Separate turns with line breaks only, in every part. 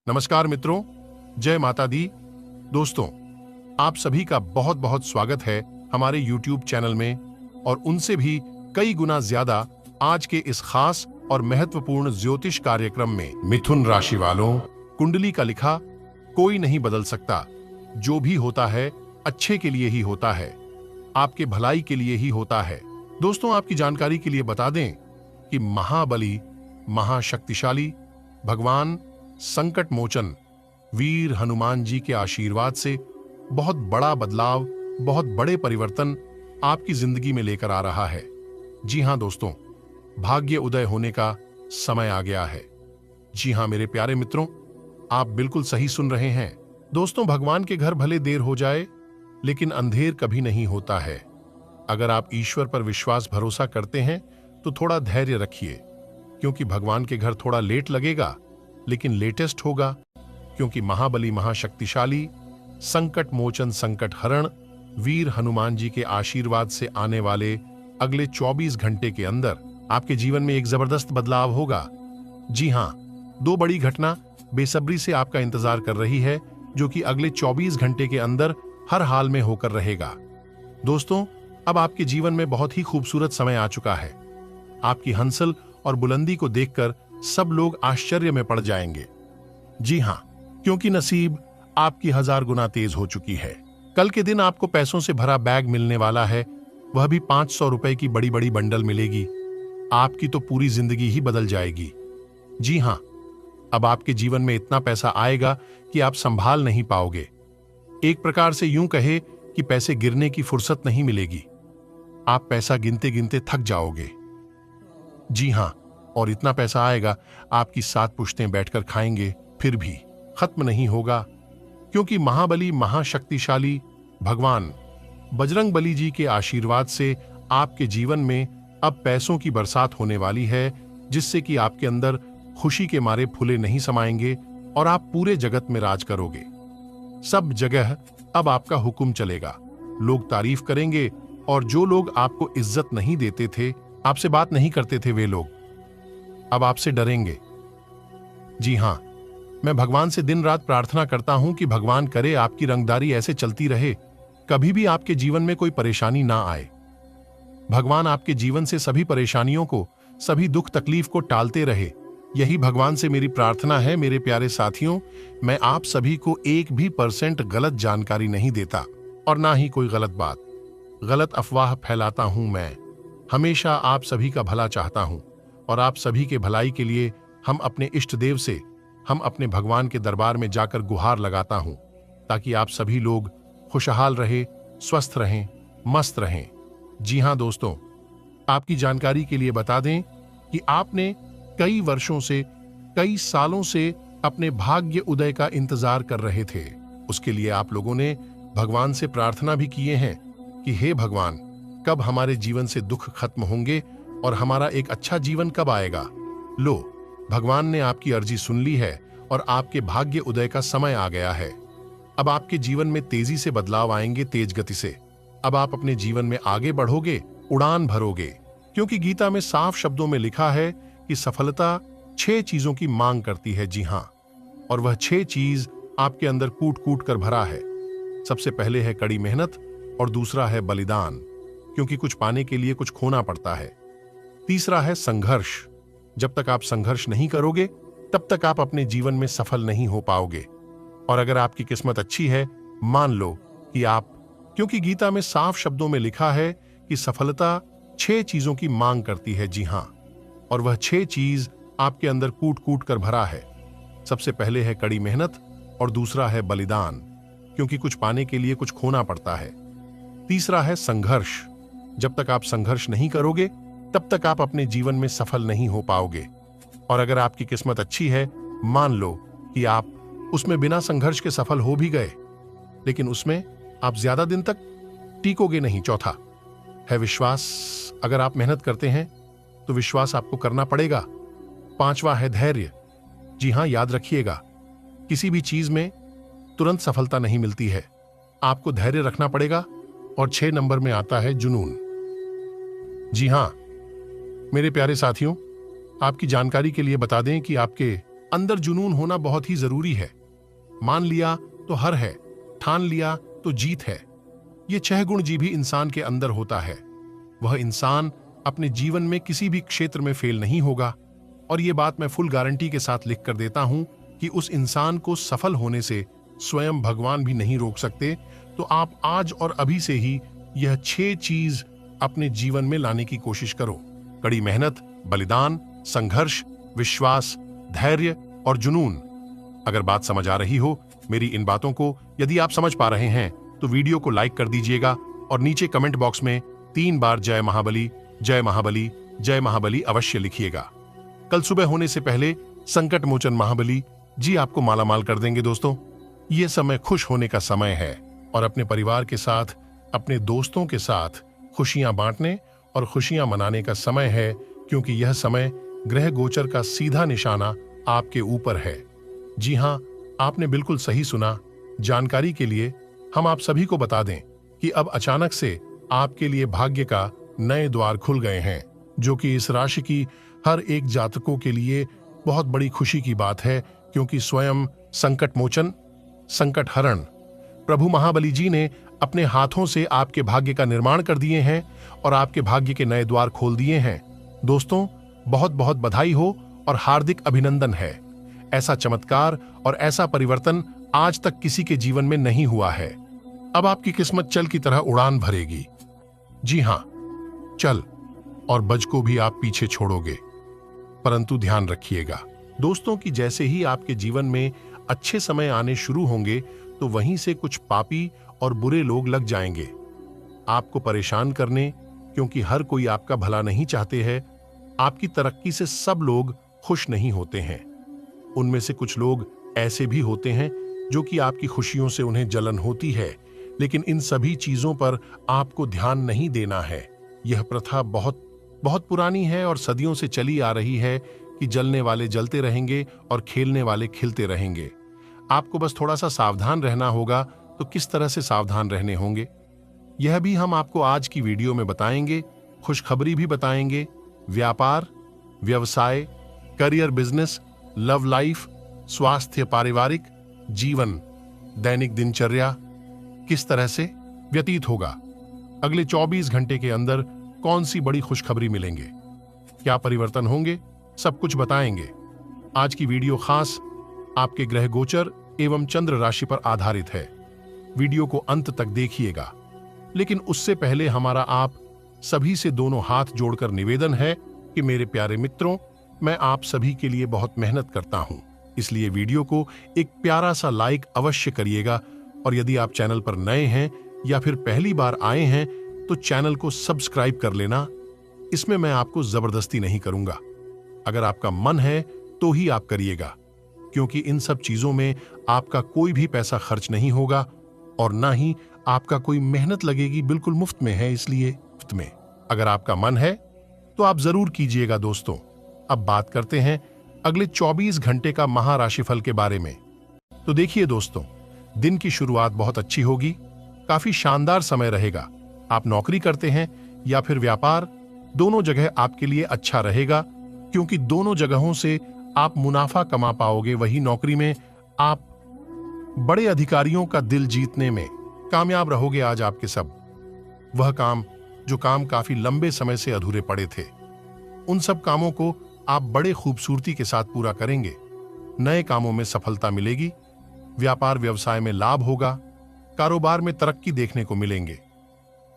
नमस्कार मित्रों, जय माता दी। दोस्तों, आप सभी का बहुत बहुत स्वागत है हमारे YouTube चैनल में और उनसे भी कई गुना ज्यादा आज के इस खास और महत्वपूर्ण ज्योतिष कार्यक्रम में। मिथुन राशि वालों, कुंडली का लिखा कोई नहीं बदल सकता। जो भी होता है अच्छे के लिए ही होता है, आपके भलाई के लिए ही होता है। दोस्तों, आपकी जानकारी के लिए बता दें कि महाबली, महाशक्तिशाली भगवान संकट मोचन वीर हनुमान जी के आशीर्वाद से बहुत बड़ा बदलाव, बहुत बड़े परिवर्तन आपकी जिंदगी में लेकर आ रहा है। जी हां दोस्तों, भाग्य उदय होने का समय आ गया है। जी हां मेरे प्यारे मित्रों, आप बिल्कुल सही सुन रहे हैं। दोस्तों, भगवान के घर भले देर हो जाए, लेकिन अंधेर कभी नहीं होता है। अगर आप ईश्वर पर विश्वास भरोसा करते हैं तो थोड़ा धैर्य रखिए, क्योंकि भगवान के घर थोड़ा लेट लगेगा, लेकिन लेटेस्ट होगा। क्योंकि महाबली, महाशक्तिशाली संकट मोचन, संकट हरण वीर हनुमान जी के आशीर्वाद से आने वाले अगले 24 घंटे के अंदर आपके जीवन में एक जबरदस्त बदलाव होगा। जी हां, दो बड़ी घटना बेसब्री से आपका इंतजार कर रही है, जो कि अगले 24 घंटे के अंदर हर हाल में होकर रहेगा। दोस्तों, अब आपके जीवन में बहुत ही खूबसूरत समय आ चुका है। आपकी हंसल और बुलंदी को देखकर सब लोग आश्चर्य में पड़ जाएंगे। जी हां, क्योंकि नसीब आपकी 1000 गुना तेज हो चुकी है। कल के दिन आपको पैसों से भरा बैग मिलने वाला है, वह भी 500 रुपए की बड़ी बड़ी बंडल मिलेगी। आपकी तो पूरी जिंदगी ही बदल जाएगी। जी हां, अब आपके जीवन में इतना पैसा आएगा कि आप संभाल नहीं पाओगे। एक प्रकार से यूं कहे कि पैसे गिरने की फुर्सत नहीं मिलेगी। आप पैसा गिनते गिनते थक जाओगे। जी हां, और इतना पैसा आएगा आपकी 7 पुश्तें बैठकर खाएंगे, फिर भी खत्म नहीं होगा। क्योंकि महाबली, महाशक्तिशाली भगवान बजरंग बली जी के आशीर्वाद से आपके जीवन में अब पैसों की बरसात होने वाली है, जिससे कि आपके अंदर खुशी के मारे फूले नहीं समाएंगे और आप पूरे जगत में राज करोगे। सब जगह अब आपका हुक्म चलेगा। लोग तारीफ करेंगे, और जो लोग आपको इज्जत नहीं देते थे, आपसे बात नहीं करते थे, वे लोग अब आपसे डरेंगे। जी हां, मैं भगवान से दिन रात प्रार्थना करता हूं कि भगवान करे आपकी रंगदारी ऐसे चलती रहे, कभी भी आपके जीवन में कोई परेशानी ना आए। भगवान आपके जीवन से सभी परेशानियों को, सभी दुख तकलीफ को टालते रहे। यही भगवान से मेरी प्रार्थना है। मेरे प्यारे साथियों, मैं आप सभी को 1% भी गलत जानकारी नहीं देता, और ना ही कोई गलत बात, गलत अफवाह फैलाता हूं। मैं हमेशा आप सभी का भला चाहता हूं, और आप सभी के भलाई के लिए हम अपने इष्ट देव से, हम अपने भगवान के दरबार में जाकर गुहार लगाता हूं, ताकि आप सभी लोग खुशहाल रहे, स्वस्थ रहें, मस्त रहें। जी हां दोस्तों, आपकी जानकारी के लिए बता दें कि आपने कई वर्षों से, कई सालों से अपने भाग्य उदय का इंतजार कर रहे थे। उसके लिए आप लोगों ने भगवान से प्रार्थना भी किए हैं कि हे भगवान, कब हमारे जीवन से दुख खत्म होंगे और हमारा एक अच्छा जीवन कब आएगा। लो, भगवान ने आपकी अर्जी सुन ली है और आपके भाग्य उदय का समय आ गया है। अब आपके जीवन में तेजी से बदलाव आएंगे, तेज गति से। अब आप अपने जीवन में आगे बढ़ोगे, उड़ान भरोगे। क्योंकि गीता में साफ शब्दों में लिखा है कि सफलता 6 चीजों की मांग करती है। जी हां, और वह 6 चीज आपके अंदर कूट कूट कर भरा है। सबसे पहले है कड़ी मेहनत, और दूसरा है बलिदान, क्योंकि कुछ पाने के लिए कुछ खोना पड़ता है। तीसरा है संघर्ष। जब तक आप संघर्ष नहीं करोगे, तब तक आप अपने जीवन में सफल नहीं हो पाओगे। और अगर आपकी किस्मत अच्छी है, मान लो कि आप, क्योंकि गीता में साफ शब्दों में लिखा है कि सफलता 6 चीजों की मांग करती है। जी हां, और वह 6 चीज आपके अंदर कूट कूट कर भरा है। सबसे पहले है कड़ी मेहनत, और दूसरा है बलिदान, क्योंकि कुछ पाने के लिए कुछ खोना पड़ता है। तीसरा है संघर्ष। जब तक आप संघर्ष नहीं करोगे, तब तक आप अपने जीवन में सफल नहीं हो पाओगे। और अगर आपकी किस्मत अच्छी है, मान लो कि आप उसमें बिना संघर्ष के सफल हो भी गए, लेकिन उसमें आप ज्यादा दिन तक टिकोगे नहीं। चौथा है विश्वास। अगर आप मेहनत करते हैं तो विश्वास आपको करना पड़ेगा। 5वां है धैर्य। जी हां, याद रखिएगा, किसी भी चीज में तुरंत सफलता नहीं मिलती है, आपको धैर्य रखना पड़ेगा। और 6 नंबर में आता है जुनून। जी हां मेरे प्यारे साथियों, आपकी जानकारी के लिए बता दें कि आपके अंदर जुनून होना बहुत ही जरूरी है। मान लिया तो हर है, ठान लिया तो जीत है। ये 6 गुण जी भी इंसान के अंदर होता है। वह इंसान अपने जीवन में किसी भी क्षेत्र में फेल नहीं होगा। और ये बात मैं फुल गारंटी के साथ लिख कर देता हूं कि उस इंसान को सफल होने से स्वयं भगवान भी नहीं रोक सकते। तो आप आज और अभी से ही यह 6 चीज अपने जीवन में लाने की कोशिश करो। कड़ी मेहनत, बलिदान, संघर्ष, विश्वास, धैर्य और जुनून। अगर बात समझ आ रही हो मेरी इन बातों को, यदि आप समझ पा रहे हैं तो वीडियो को लाइक कर दीजिएगा और नीचे कमेंट बॉक्स में 3 बार जय महाबली, जय महाबली, जय महाबली अवश्य लिखिएगा। कल सुबह होने से पहले संकट मोचन महाबली जी आपको मालामाल कर देंगे। दोस्तों, ये समय खुश होने का समय है और अपने परिवार के साथ, अपने दोस्तों के साथ खुशियां बांटने और खुशियां मनाने का समय है, क्योंकि यह समय ग्रह गोचर का सीधा निशाना आपके ऊपर है। जी हां, आपने बिल्कुल सही सुना। जानकारी के लिए हम आप सभी को बता दें कि अब अचानक से आपके लिए भाग्य का नए द्वार खुल गए हैं, जो कि इस राशि की हर एक जातकों के लिए बहुत बड़ी खुशी की बात है, क्योंकि स्वयं संकट मोचन, संकट हरण प्रभु महाबली जी ने अपने हाथों से आपके भाग्य का निर्माण कर दिए हैं और आपके भाग्य के नए द्वार खोल दिए हैं। दोस्तों, बहुत बहुत बधाई हो और हार्दिक अभिनंदन है। ऐसा चमत्कार और ऐसा परिवर्तन आज तक किसी के जीवन में नहीं हुआ है। अब आपकी किस्मत चल की तरह उड़ान भरेगी। जी हां, चल और बज को भी आप पीछे छोड़ोगे, परंतु ध्यान रखिएगा दोस्तों कि जैसे ही आपके जीवन में अच्छे समय आने शुरू होंगे तो वहीं से कुछ पापी और बुरे लोग लग जाएंगे आपको परेशान करने, क्योंकि हर कोई आपका भला नहीं चाहते हैं। आपकी तरक्की से सब लोग खुश नहीं होते हैं। उनमें से कुछ लोग ऐसे भी होते हैं जो कि आपकी खुशियों से उन्हें जलन होती है, लेकिन इन सभी चीजों पर आपको ध्यान नहीं देना है। यह प्रथा बहुत बहुत पुरानी है और सदियों से चली आ रही है कि जलने वाले जलते रहेंगे और खेलने वाले खिलते रहेंगे। आपको बस थोड़ा सा सावधान रहना होगा। तो किस तरह से सावधान रहने होंगे, यह भी हम आपको आज की वीडियो में बताएंगे। खुशखबरी भी बताएंगे। व्यापार, व्यवसाय, करियर, बिजनेस, लव लाइफ, स्वास्थ्य, पारिवारिक जीवन, दैनिक दिनचर्या किस तरह से व्यतीत होगा। अगले 24 घंटे के अंदर कौन सी बड़ी खुशखबरी मिलेंगे, क्या परिवर्तन होंगे, सब कुछ बताएंगे। आज की वीडियो खास आपके ग्रह गोचर एवं चंद्र राशि पर आधारित है। वीडियो को अंत तक देखिएगा। लेकिन उससे पहले हमारा आप सभी से दोनों हाथ जोड़कर निवेदन है कि मेरे प्यारे मित्रों, मैं आप सभी के लिए बहुत मेहनत करता हूं, इसलिए वीडियो को एक प्यारा सा लाइक अवश्य करिएगा। और यदि आप चैनल पर नए हैं या फिर पहली बार आए हैं तो चैनल को सब्सक्राइब कर लेना। इसमें मैं आपको जबरदस्ती नहीं करूंगा। अगर आपका मन है तो ही आप करिएगा, क्योंकि इन सब चीजों में आपका कोई भी पैसा खर्च नहीं होगा और ना ही आपका कोई मेहनत लगेगी। बिल्कुल मुफ्त में है, इसलिए मुफ्त में। अगर आपका मन है तो आप जरूर कीजिएगा। दोस्तों, अब बात करते हैं अगले 24 घंटे का महाराशिफल के बारे में। तो देखिए दोस्तों, दिन की शुरुआत बहुत अच्छी होगी। काफी शानदार समय रहेगा। आप नौकरी करते हैं या फिर व्यापार, दोनों जगह आपके लिए अच्छा रहेगा, क्योंकि दोनों जगहों से आप मुनाफा कमा पाओगे। वही नौकरी में आप बड़े अधिकारियों का दिल जीतने में कामयाब रहोगे। आज आपके सब वह काम जो काम काफी लंबे समय से अधूरे पड़े थे, उन सब कामों को आप बड़े खूबसूरती के साथ पूरा करेंगे। नए कामों में सफलता मिलेगी। व्यापार व्यवसाय में लाभ होगा। कारोबार में तरक्की देखने को मिलेंगे।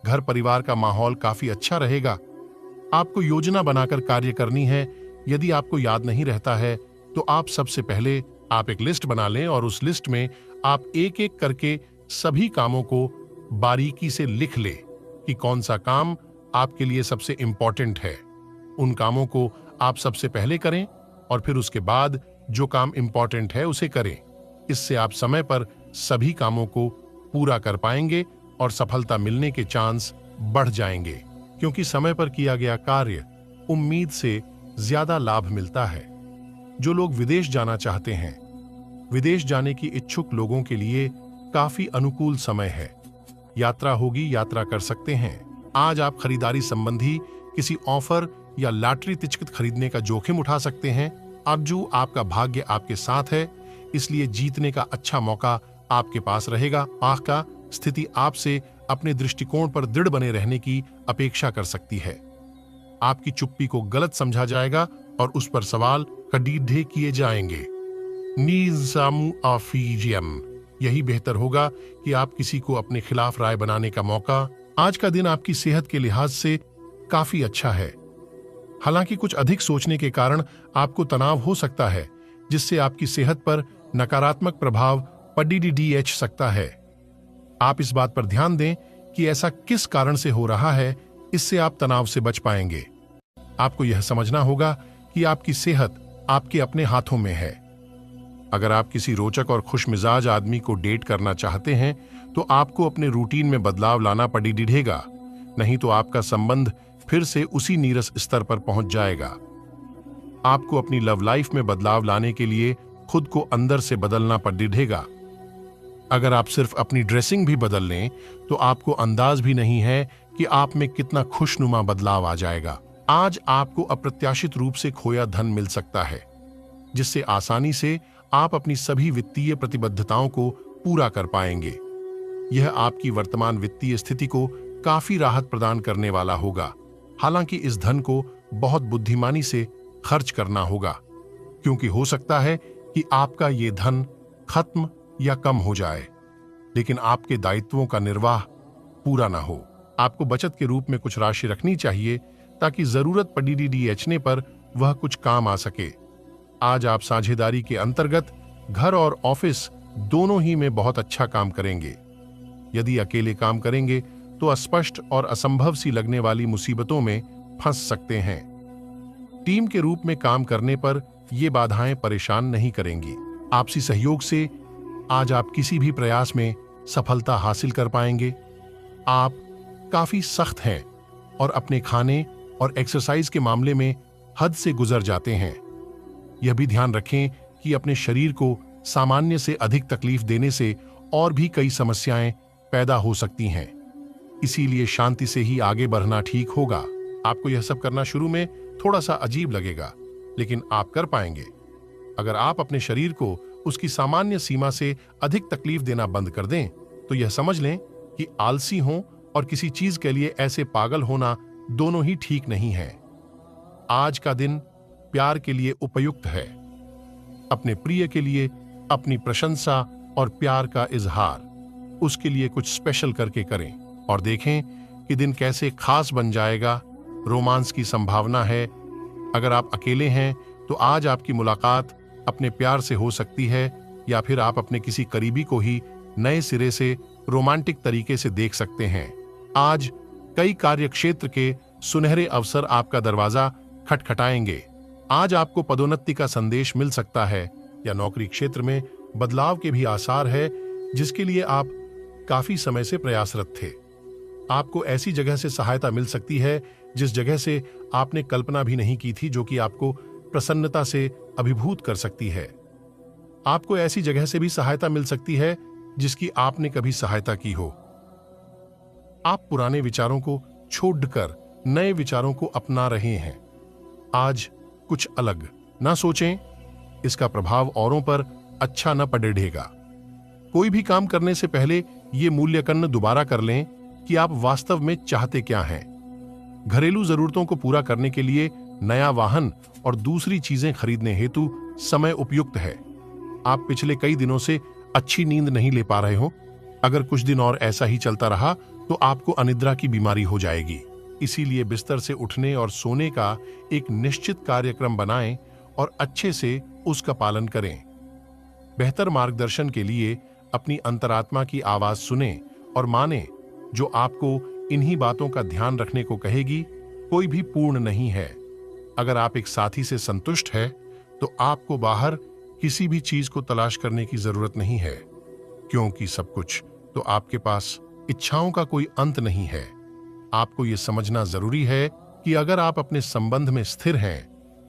घर परिवार का माहौल काफी अच्छा रहेगा। आपको योजना बनाकर कार्य करनी है। यदि आपको याद नहीं रहता है तो आप सबसे पहले आप एक लिस्ट बना लें और उस लिस्ट में आप एक एक करके सभी कामों को बारीकी से लिख लें कि कौन सा काम आपके लिए सबसे इंपॉर्टेंट है। उन कामों को आप सबसे पहले करें और फिर उसके बाद जो काम इंपॉर्टेंट है उसे करें। इससे आप समय पर सभी कामों को पूरा कर पाएंगे और सफलता मिलने के चांस बढ़ जाएंगे, क्योंकि समय पर किया गया कार्य उम्मीद से ज्यादा लाभ मिलता है। जो लोग विदेश जाना चाहते हैं, विदेश जाने की इच्छुक लोगों के लिए काफी अनुकूल समय है। यात्रा होगी, यात्रा कर सकते हैं। आज आप खरीदारी संबंधी किसी ऑफर या लॉटरी टिकट खरीदने का जोखिम उठा सकते हैं। अर्जु, आपका भाग्य आपके साथ है, इसलिए जीतने का अच्छा मौका आपके पास रहेगा। आंख का स्थिति आपसे अपने दृष्टिकोण पर दृढ़ बने रहने की अपेक्षा कर सकती है। आपकी चुप्पी को गलत समझा जाएगा और उस पर सवाल कड़ीढ़े किए जाएंगे। नीज़ामु आफीजियम, यही बेहतर होगा कि आप किसी को अपने खिलाफ राय बनाने का मौका। आज का दिन आपकी सेहत के लिहाज से काफी अच्छा है। हालांकि कुछ अधिक सोचने के कारण आपको तनाव हो सकता है, जिससे आपकी सेहत पर नकारात्मक प्रभाव पड़ सकता है। आप इस बात पर ध्यान दें कि ऐसा किस कारण से हो रहा है, इससे आप तनाव से बच पाएंगे। आपको यह समझना होगा कि आपकी सेहत आपके अपने हाथों में है। अगर आप किसी रोचक और खुशमिजाज आदमी को डेट करना चाहते हैं तो आपको अपने रूटीन में बदलाव लाना पड़ेगा, नहीं तो आपका संबंध फिर से उसी नीरस स्तर पर पहुंच जाएगा। आपको अपनी लव लाइफ में बदलाव लाने के लिए खुद को अंदर से बदलना पड़ेगा। अगर आप सिर्फ अपनी ड्रेसिंग भी बदल लें तो आपको अंदाज भी नहीं है कि आप में कितना खुशनुमा बदलाव आ जाएगा। आज आपको अप्रत्याशित रूप से खोया धन मिल सकता है, जिससे आसानी से आप अपनी सभी वित्तीय प्रतिबद्धताओं को पूरा कर पाएंगे। यह आपकी वर्तमान वित्तीय स्थिति को काफी राहत प्रदान करने वाला होगा। हालांकि इस धन को बहुत बुद्धिमानी से खर्च करना होगा, क्योंकि हो सकता है कि आपका ये धन खत्म या कम हो जाए, लेकिन आपके दायित्वों का निर्वाह पूरा ना हो। आपको बचत के रूप में कुछ राशि रखनी चाहिए ताकि जरूरत पड़ने पर वह कुछ काम आ सके। आज आप साझेदारी के अंतर्गत घर और ऑफिस दोनों ही में बहुत अच्छा काम करेंगे। यदि अकेले काम करेंगे तो अस्पष्ट और असंभव सी लगने वाली मुसीबतों में फंस सकते हैं। टीम के रूप में काम करने पर ये बाधाएं परेशान नहीं करेंगी। आपसी सहयोग से आज आप किसी भी प्रयास में सफलता हासिल कर पाएंगे। आप काफी सख्त हैं और अपने खाने और एक्सरसाइज के मामले में हद से गुजर जाते हैं। यह भी ध्यान रखें कि अपने शरीर को सामान्य से अधिक तकलीफ देने से और भी कई समस्याएं पैदा हो सकती हैं। इसीलिए शांति से ही आगे बढ़ना ठीक होगा। आपको यह सब करना शुरू में थोड़ा सा अजीब लगेगा, लेकिन आप कर पाएंगे। अगर आप अपने शरीर को उसकी सामान्य सीमा से अधिक तकलीफ देना बंद कर दें, तो यह समझ लें कि आलसी हों और किसी चीज के लिए ऐसे पागल होना दोनों ही ठीक नहीं है। आज का दिन प्यार के लिए उपयुक्त है। अपने प्रिय के लिए अपनी प्रशंसा और प्यार का इजहार उसके लिए कुछ स्पेशल करके करें और देखें कि दिन कैसे खास बन जाएगा। रोमांस की संभावना है। अगर आप अकेले हैं तो आज आपकी मुलाकात अपने प्यार से हो सकती है, या फिर आप अपने किसी करीबी को ही नए सिरे से रोमांटिक तरीके से देख सकते हैं। आज कई कार्यक्षेत्र के सुनहरे अवसर आपका दरवाजा खटखटाएंगे। आज आपको पदोन्नति का संदेश मिल सकता है या नौकरी क्षेत्र में बदलाव के भी आसार है, जिसके लिए आप काफी समय से प्रयासरत थे। आपको ऐसी जगह से सहायता मिल सकती है जिस जगह से आपने कल्पना भी नहीं की थी, जो कि आपको प्रसन्नता से अभिभूत कर सकती है। आपको ऐसी जगह से भी सहायता मिल सकती है जिसकी आपने कभी सहायता की हो। आप पुराने विचारों को छोड़कर नए विचारों को अपना रहे हैं। आज कुछ अलग ना सोचें, इसका प्रभाव औरों पर अच्छा न पड़ेगा। कोई भी काम करने से पहले ये मूल्यांकन दोबारा कर लें कि आप वास्तव में चाहते क्या हैं। घरेलू जरूरतों को पूरा करने के लिए नया वाहन और दूसरी चीजें खरीदने हेतु समय उपयुक्त है। आप पिछले कई दिनों से अच्छी नींद नहीं ले पा रहे हो। अगर कुछ दिन और ऐसा ही चलता रहा तो आपको अनिद्रा की बीमारी हो जाएगी। इसीलिए बिस्तर से उठने और सोने का एक निश्चित कार्यक्रम बनाएं और अच्छे से उसका पालन करें। बेहतर मार्गदर्शन के लिए अपनी अंतरात्मा की आवाज सुने और माने, जो आपको इन्हीं बातों का ध्यान रखने को कहेगी। कोई भी पूर्ण नहीं है। अगर आप एक साथी से संतुष्ट है तो आपको बाहर किसी भी चीज को तलाश करने की जरूरत नहीं है, क्योंकि सब कुछ तो आपके पास। इच्छाओं का कोई अंत नहीं है। आपको यह समझना जरूरी है कि अगर आप अपने संबंध में स्थिर हैं,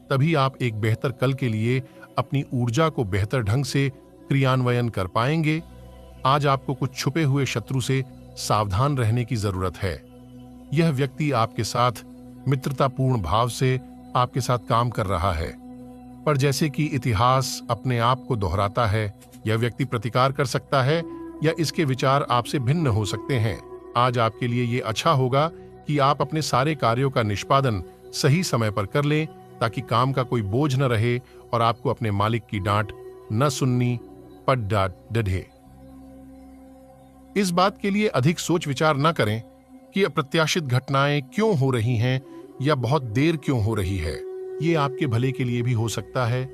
तभी आप एक बेहतर कल के लिए अपनी ऊर्जा को बेहतर ढंग से क्रियान्वयन कर पाएंगे। आज आपको कुछ छुपे हुए शत्रु से सावधान रहने की जरूरत है। यह व्यक्ति आपके साथ मित्रतापूर्ण भाव से आपके साथ काम कर रहा है। पर जैसे कि इतिहास अपने आप को दोहराता है, यह व्यक्ति प्रतिकार कर सकता है या इसके विचार आपसे भिन्न हो सकते हैं। आज आपके लिए ये अच्छा होगा कि आप अपने सारे कार्यों का निष्पादन सही समय पर कर लें, ताकि काम का कोई बोझ न रहे और आपको अपने मालिक की डांट न सुननी पड़े। इस बात के लिए अधिक सोच विचार न करें कि अप्रत्याशित घटनाएं क्यों हो रही हैं या बहुत देर क्यों हो रही है। ये आपके भले के लिए भी हो सकता है,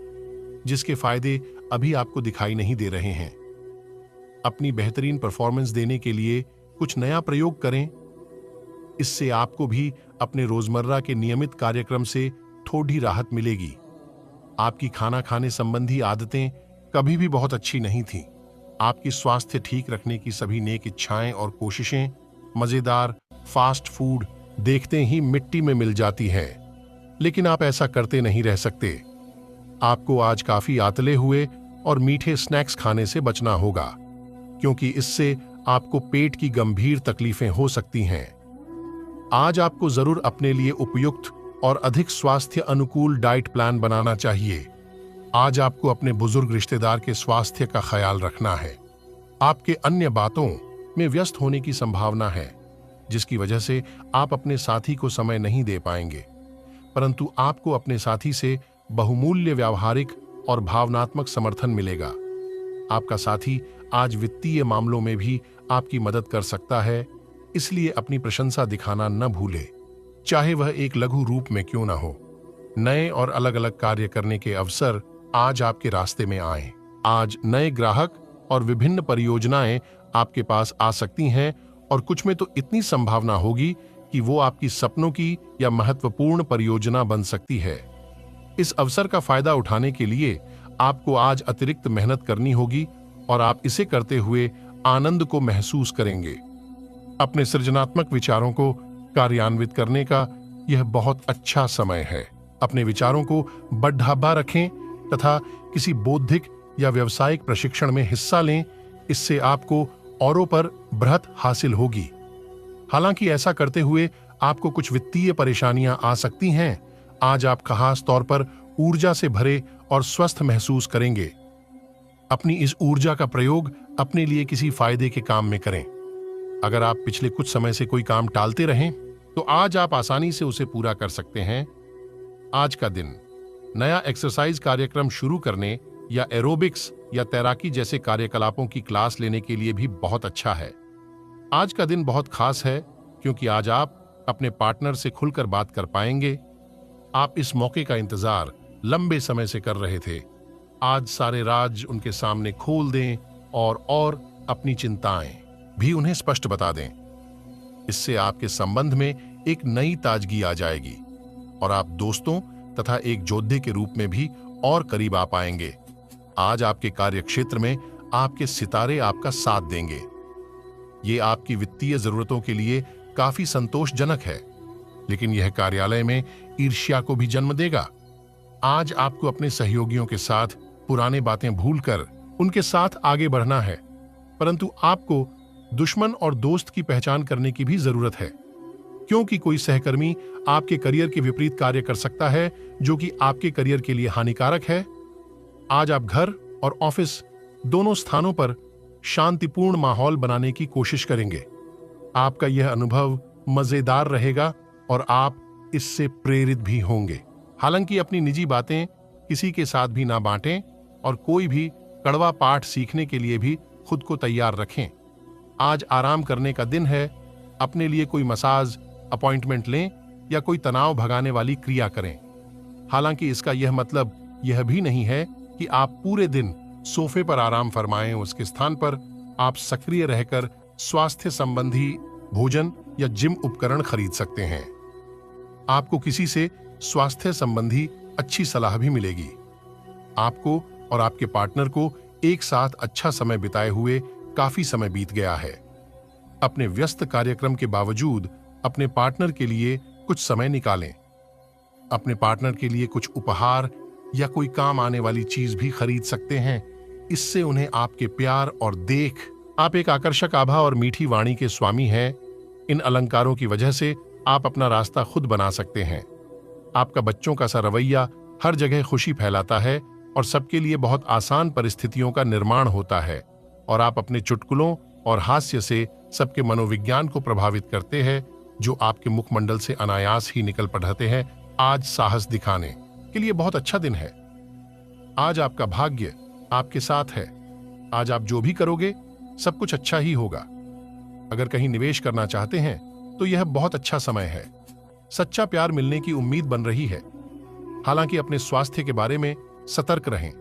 जिसके फायदे अभी आपको दिखाई नहीं दे रहे हैं। अपनी बेहतरीन परफॉर्मेंस देने के लिए कुछ नया प्रयोग करें। इससे आपको भी अपने रोजमर्रा के नियमित कार्यक्रम से थोड़ी राहत मिलेगी। आपकी खाना खाने संबंधी आदतें कभी भी बहुत अच्छी नहीं थीं। आपकी स्वास्थ्य ठीक रखने की सभी नेक इच्छाएं और कोशिशें मजेदार फास्ट फूड देखते ही मिट्टी में मिल जाती हैं। लेकिन आप ऐसा करते नहीं रह सकते। आपको आज काफी आतले हुए और मीठे स्नैक्स खाने से बचना होगा, क्योंकि इससे आपको पेट की गंभीर तकलीफें हो सकती हैं। आज आपको जरूर अपने लिए उपयुक्त और अधिक स्वास्थ्य अनुकूल डाइट प्लान बनाना चाहिए। आज आपको अपने बुजुर्ग रिश्तेदार के स्वास्थ्य का ख्याल रखना है। आपके अन्य बातों में व्यस्त होने की संभावना है, जिसकी वजह से आप अपने साथी को समय नहीं दे पाएंगे, परंतु आपको अपने साथी से बहुमूल्य व्यावहारिक और भावनात्मक समर्थन मिलेगा। आपका साथी आज वित्तीय मामलों में भी आपकी मदद कर सकता है, इसलिए अपनी प्रशंसा दिखाना न भूले, चाहे वह एक लघु रूप में क्यों न हो। नए और अलग अलग कार्य करने के अवसर आज आपके रास्ते में आए। आज नए ग्राहक और विभिन्न परियोजनाएं आपके पास आ सकती हैं, और कुछ में तो इतनी संभावना होगी कि वो आपकी सपनों की या महत्वपूर्ण परियोजना बन सकती है। इस अवसर का फायदा उठाने के लिए आपको आज अतिरिक्त मेहनत करनी होगी और आप इसे करते हुए आनंद को महसूस करेंगे। अपने सृजनात्मक विचारों को कार्यान्वित करने का यह बहुत अच्छा समय है। अपने विचारों को बढ़ावा रखें तथा किसी बौद्धिक या व्यावसायिक प्रशिक्षण में हिस्सा लें। इससे आपको औरों पर बढ़त हासिल होगी। हालांकि ऐसा करते हुए आपको कुछ वित्तीय परेशानियां आ सकती हैं। आज आप खास तौर पर ऊर्जा से भरे और स्वस्थ महसूस करेंगे। अपनी इस ऊर्जा का प्रयोग अपने लिए किसी फायदे के काम में करें। अगर आप पिछले कुछ समय से कोई काम टालते रहें, तो आज आप आसानी से उसे पूरा कर सकते हैं। आज का दिन नया एक्सरसाइज कार्यक्रम शुरू करने या एरोबिक्स या तैराकी जैसे कार्यकलापों की क्लास लेने के लिए भी बहुत अच्छा है। आज का दिन बहुत खास है, क्योंकि आज आप अपने पार्टनर से खुलकर बात कर पाएंगे। आप इस मौके का इंतजार लंबे समय से कर रहे थे। आज सारे राज उनके सामने खोल दें और अपनी चिंताएं भी उन्हें स्पष्ट बता दें। इससे आपके संबंध में एक नई ताजगी आ जाएगी और आप दोस्तों तथा एक योद्धे के रूप में भी और करीब आ पाएंगे। आज आपके कार्य क्षेत्र में आपके सितारे आपका साथ देंगे। ये आपकी वित्तीय जरूरतों के लिए काफी संतोषजनक है, लेकिन यह कार्यालय में ईर्ष्या को भी जन्म देगा। आज आपको अपने सहयोगियों के साथ पुराने बातें भूलकर उनके साथ आगे बढ़ना है, परंतु आपको दुश्मन और दोस्त की पहचान करने की भी जरूरत है, क्योंकि कोई सहकर्मी आपके करियर के विपरीत कार्य कर सकता है, जो कि आपके करियर के लिए हानिकारक है। आज आप घर और ऑफिस दोनों स्थानों पर शांतिपूर्ण माहौल बनाने की कोशिश करेंगे। आपका यह अनुभव मजेदार रहेगा और आप इससे प्रेरित भी होंगे। हालांकि अपनी निजी बातें किसी के साथ भी ना बांटें और कोई भी कड़वा पाठ सीखने के लिए भी खुद को तैयार रखें। आज आराम करने का दिन है। अपने लिए कोई मसाज अपॉइंटमेंट लें या कोई तनाव भगाने वाली क्रिया करें। हालांकि इसका यह मतलब यह भी नहीं है कि आप पूरे दिन सोफे पर आराम फरमाएं। उसके स्थान पर आप सक्रिय रहकर स्वास्थ्य संबंधी भोजन या जिम उपकरण खरीद सकते हैं। आपको किसी से स्वास्थ्य संबंधी अच्छी सलाह भी मिलेगी। आपको और आपके पार्टनर को एक साथ अच्छा समय बिताए हुए काफी समय बीत गया है। अपने व्यस्त कार्यक्रम के बावजूद अपने पार्टनर के लिए कुछ समय निकालें। अपने पार्टनर के लिए कुछ उपहार या कोई काम आने वाली चीज भी खरीद सकते हैं। इससे उन्हें आपके प्यार और देख। आप एक आकर्षक आभा और मीठी वाणी के स्वामी हैं। इन अलंकारों की वजह से आप अपना रास्ता खुद बना सकते हैं। आपका बच्चों का सा रवैया हर जगह खुशी फैलाता है और सबके लिए बहुत आसान परिस्थितियों का निर्माण होता है। और आप अपने चुटकुलों और हास्य से सबके मनोविज्ञान को प्रभावित करते हैं, जो आपके मुखमंडल से अनायास ही निकल पड़ते हैं। आज साहस दिखाने के लिए बहुत अच्छा दिन है। आज आपका भाग्य आपके साथ है। आज आप जो भी करोगे सब कुछ अच्छा ही होगा। अगर कहीं निवेश करना चाहते हैं तो यह बहुत अच्छा समय है। सच्चा प्यार मिलने की उम्मीद बन रही है। हालांकि अपने स्वास्थ्य के बारे में सतर्क रहें।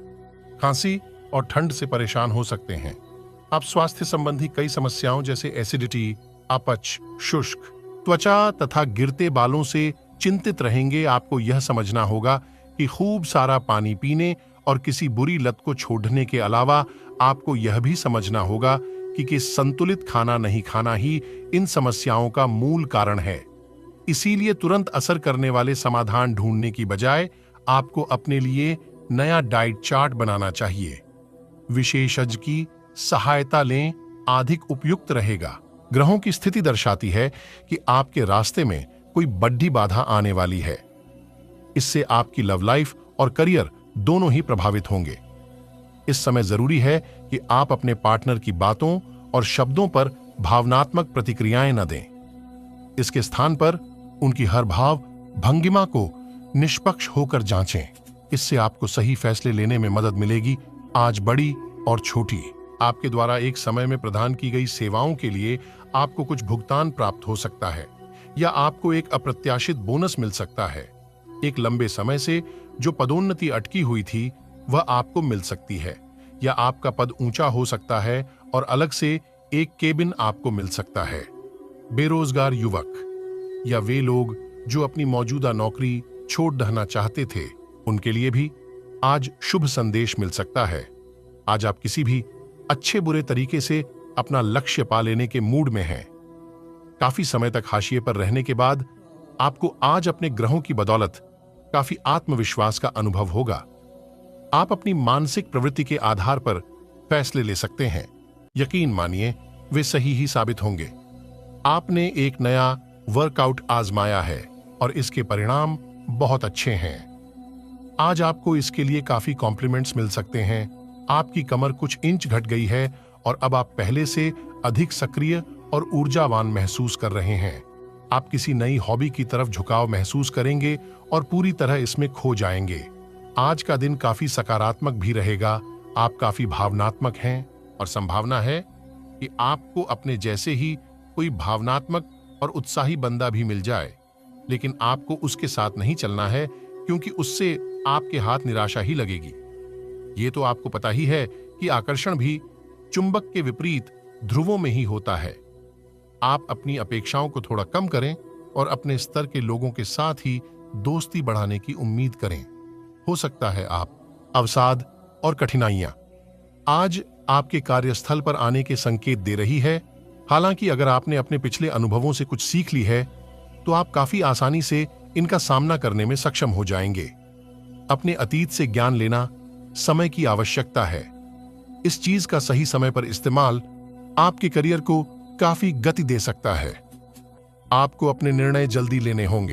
खांसी और ठंड से परेशान हो सकते हैं। आप स्वास्थ्य संबंधी कई समस्याओं जैसे एसिडिटी, अपच, शुष्क त्वचा तथा गिरते बालों से चिंतित रहेंगे। आपको यह समझना होगा कि खूब सारा पानी पीने और किसी बुरी लत को छोड़ने के अलावा आपको यह भी समझना होगा कि संतुलित खाना नहीं खाना ही इन समस्याओं का मूल कारण है। इसीलिए तुरंत असर करने वाले समाधान ढूंढने की बजाय आपको अपने लिए नया डाइट चार्ट बनाना चाहिए। विशेषज्ञ की सहायता लें, अधिक उपयुक्त रहेगा। ग्रहों की स्थिति दर्शाती है कि आपके रास्ते में कोई बड़ी बाधा आने वाली है। इससे आपकी लव लाइफ और करियर दोनों ही प्रभावित होंगे। इस समय जरूरी है कि आप अपने पार्टनर की बातों और शब्दों पर भावनात्मक प्रतिक्रियाएं न दें। इसके स्थान पर उनकी हर भाव भंगिमा को निष्पक्ष होकर जांचें। इससे आपको सही फैसले लेने में मदद मिलेगी। आज बड़ी और छोटी आपके द्वारा एक समय में प्रदान की गई सेवाओं के लिए आपको कुछ भुगतान प्राप्त हो सकता है, या आपको एक अप्रत्याशित बोनस मिल सकता है। एक लंबे समय से जो पदोन्नति अटकी हुई थी वह आपको मिल सकती है, या आपका पद ऊंचा हो सकता है और अलग से एक केबिन आपको मिल सकता है। बेरोजगार युवक या वे लोग जो अपनी मौजूदा नौकरी छोड़ देना चाहते थे, उनके लिए भी आज शुभ संदेश मिल सकता है। आज आप किसी भी अच्छे बुरे तरीके से अपना लक्ष्य पा लेने के मूड में हैं। काफी समय तक हाशिए पर रहने के बाद आपको आज अपने ग्रहों की बदौलत काफी आत्मविश्वास का अनुभव होगा। आप अपनी मानसिक प्रवृत्ति के आधार पर फैसले ले सकते हैं। यकीन मानिए वे सही ही साबित होंगे। आपने एक नया वर्कआउट आजमाया है और इसके परिणाम बहुत अच्छे हैं। आज आपको इसके लिए काफी कॉम्प्लीमेंट्स मिल सकते हैं। आपकी कमर कुछ इंच घट गई है और अब आप पहले से अधिक सक्रिय और ऊर्जावान महसूस कर रहे हैं। आप किसी नई हॉबी की तरफ झुकाव महसूस करेंगे और पूरी तरह इसमें खो जाएंगे। आज का दिन काफी सकारात्मक भी रहेगा। आप काफी भावनात्मक हैं और संभावना है कि आपको अपने जैसे ही कोई भावनात्मक और उत्साही बंदा भी मिल जाए, लेकिन आपको उसके साथ नहीं चलना है, क्योंकि उससे आपके हाथ निराशा ही लगेगी। ये तो आपको पता ही है कि आकर्षण भी चुंबक के विपरीत ध्रुवों में ही होता है। आप अपनी अपेक्षाओं को थोड़ा कम करें और अपने स्तर के लोगों के साथ ही दोस्ती बढ़ाने की उम्मीद करें। हो सकता है आप अवसाद और कठिनाइयां आज आपके कार्यस्थल पर आने के संकेत दे रही है। हालांकि अगर आपने अपने पिछले अनुभवों से कुछ सीख ली है तो आप काफी आसानी से इनका सामना करने में सक्षम हो जाएंगे। अपने अतीत से ज्ञान लेना समय की आवश्यकता है। इस चीज का सही समय पर इस्तेमाल आपके करियर को काफी गति दे सकता है। आपको अपने निर्णय जल्दी लेने होंगे।